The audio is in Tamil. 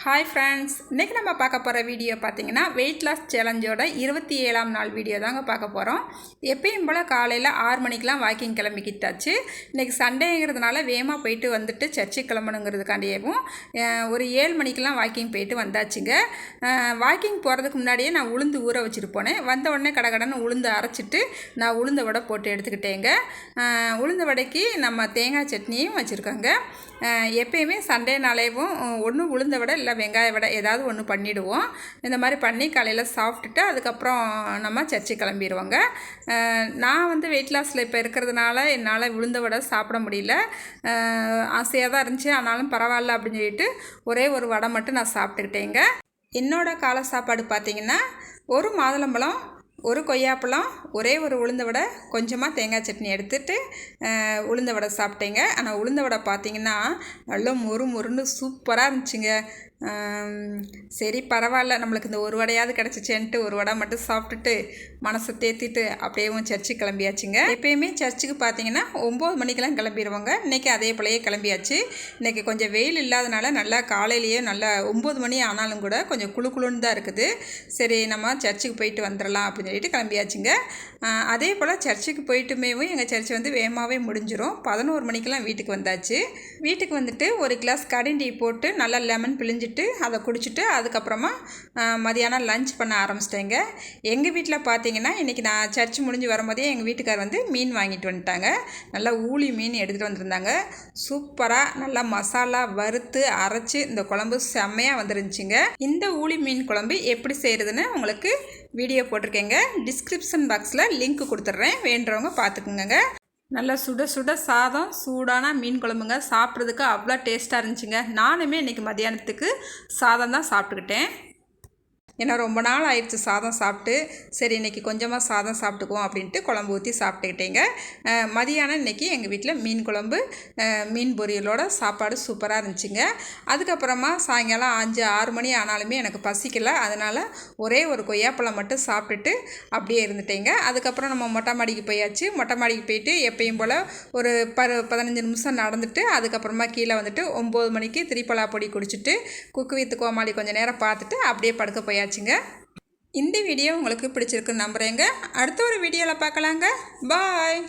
ஹாய் ஃப்ரெண்ட்ஸ், இன்றைக்கி நம்ம பார்க்க போகிற வீடியோ பார்த்திங்கன்னா வெயிட் லாஸ் சேலஞ்சோட 27ஆம் நாள் வீடியோ தாங்க பார்க்க போகிறோம். எப்பயும் போல் காலையில் 6 மணிக்கெலாம் வாக்கிங் கிளம்பிக்கிட்டாச்சு. இன்றைக்கி சண்டேங்கிறதுனால வேகமாக போயிட்டு வந்துட்டு சர்ச்சுக்கு கிளம்பணுங்கிறதுக்காண்டியவும் ஒரு 7 மணிக்கெலாம் வாக்கிங் போயிட்டு வந்தாச்சுங்க. வாக்கிங் போகிறதுக்கு முன்னாடியே நான் உளுந்து ஊற வச்சுட்டு போனேன். வந்த உடனே கடகடன்னு உளுந்து அரைச்சிட்டு நான் உளுந்த வடை போட்டு எடுத்துக்கிட்டேங்க. உளுந்த வடைக்கு நம்ம தேங்காய் சட்னியும் வச்சுருக்கோங்க. எப்பயுமே சண்டேனாலேவும் ஒன்று உளுந்த வடை இல்லை வெங்காய வடை ஏதாவது ஒன்று பண்ணிவிடுவோம். இந்த மாதிரி பண்ணி காலையில் சாப்பிட்டுட்டு அதுக்கப்புறம் நம்ம சர்ச்சை கிளம்பிடுவோங்க. நான் வெயிட் லாஸில் இப்போ இருக்கிறதுனால என்னால் உளுந்த வடை சாப்பிட முடியல. ஆசையாக தான் இருந்துச்சு, ஆனாலும் பரவாயில்ல அப்படின்னு சொல்லிட்டு ஒரே ஒரு வடை மட்டும் நான் சாப்பிட்டுக்கிட்டேங்க. என்னோடய காலை சாப்பாடு பார்த்திங்கன்னா ஒரு மாதுளம்பழம், ஒரு கொய்யாப்பழம், ஒரே ஒரு உளுந்த வடை, கொஞ்சமாக தேங்காய் சட்னி எடுத்துகிட்டு உளுந்த வடை சாப்பிட்டேங்க. ஆனால் உளுந்த வடை பார்த்திங்கன்னா நல்லா மொறு மொறுன்னு சூப்பராக இருந்துச்சுங்க. சரி பரவாயில்ல, நம்மளுக்கு இந்த ஒரு வடையாவது கிடச்சிச்சேன்ட்டு ஒரு வடை மட்டும் சாப்பிட்டுட்டு மனசை தேத்திட்டு அப்படியே சர்ச்சுக்கு கிளம்பியாச்சுங்க. எப்பயுமே சர்ச்சுக்கு பார்த்தீங்கன்னா 9 மணிக்கெல்லாம் கிளம்பிடுவாங்க. இன்றைக்கி அதே போலயே கிளம்பியாச்சு. இன்றைக்கி கொஞ்சம் வெயில் இல்லாதனால நல்லா காலையிலேயே நல்லா 9 மணி ஆனாலும் கூட கொஞ்சம் குளுன்னு தான் இருக்குது. சரி நம்ம சர்ச்சுக்கு போயிட்டு வந்துடலாம் அப்படின்னு சொல்லிட்டு கிளம்பியாச்சுங்க. அதே போல் சர்ச்சுக்கு போயிட்டுமேவும் எங்கள் சர்ச்சு வேகமாகவே முடிஞ்சிடும். 11 மணிக்கெல்லாம் வீட்டுக்கு வந்தாச்சு. வீட்டுக்கு வந்துட்டு ஒரு கிளாஸ் கடன் டீ போட்டு நல்லா லெமன் பிழிஞ்சிட்டு அதை குடிச்சிட்டு அதுக்கப்புறமா மதியானம் லஞ்ச் பண்ண ஆரம்பிச்சிட்டேங்க. எங்கள் வீட்டில் பார்த்தீங்கன்னா இன்றைக்கி நான் சர்ச் முடிஞ்சு வரும்போதே எங்கள் வீட்டுக்கார் மீன் வாங்கிட்டு வந்துட்டாங்க. நல்லா ஊளி மீன் எடுத்துகிட்டு வந்திருந்தாங்க. சூப்பராக நல்லா மசாலா வறுத்து அரைச்சி இந்த குழம்பு செம்மையாக வந்துருந்துச்சுங்க. இந்த ஊளி மீன் குழம்பு எப்படி செய்கிறதுன்னு உங்களுக்கு வீடியோ போட்டிருக்கேங்க. டிஸ்கிரிப்ஷன் பாக்ஸில் லிங்க் கொடுத்துட்றேன், வேண்டுறவங்க பார்த்துக்குங்க. நல்லா சுட சுட சாதம், சூடான மீன் குழம்புங்க. சாப்பிட்றதுக்கு அவ்வளோ டேஸ்ட்டாக இருந்துச்சுங்க. நானுமே இன்றைக்கி மதியானத்துக்கு சாதம் தான் சாப்பிட்டுக்கிட்டேன். ஏன்னா ரொம்ப நாள் ஆயிடுச்சு சாதம் சாப்பிட்டு. சரி இன்றைக்கி கொஞ்சமாக சாதம் சாப்பிட்டுக்குவோம் அப்படின்ட்டு குழம்பு ஊற்றி சாப்பிட்டுக்கிட்டேங்க. மதியானம் இன்றைக்கி எங்கள் வீட்டில் மீன் குழம்பு, மீன் பொரியலோட சாப்பாடு சூப்பராக இருந்துச்சுங்க. அதுக்கப்புறமா சாயங்காலம் 5-6 மணி ஆனாலுமே எனக்கு பசிக்கலை. அதனால் ஒரே ஒரு கொய்யாப்பழம் மட்டும் சாப்பிட்டுட்டு அப்படியே இருந்துட்டேங்க. அதுக்கப்புறம் நம்ம மொட்டை மாடிக்கு போயாச்சு. மொட்டை மாடிக்கு போயிட்டு எப்பயும் போல் ஒரு 15 நிமிஷம் நடந்துட்டு அதுக்கப்புறமா கீழே 9 மணிக்கு திரிப்பலா பொடி குடிச்சிட்டு குக்கு வித் கோமாளி கொஞ்சம் நேரம் பார்த்துட்டு அப்படியே படுக்க போயாச்சுங்க. இந்த வீடியோ உங்களுக்கு பிடிச்சிருக்குன்னு நம்புகிறேங்க. அடுத்த ஒரு வீடியோவில் பார்க்கலாங்க. பாய்.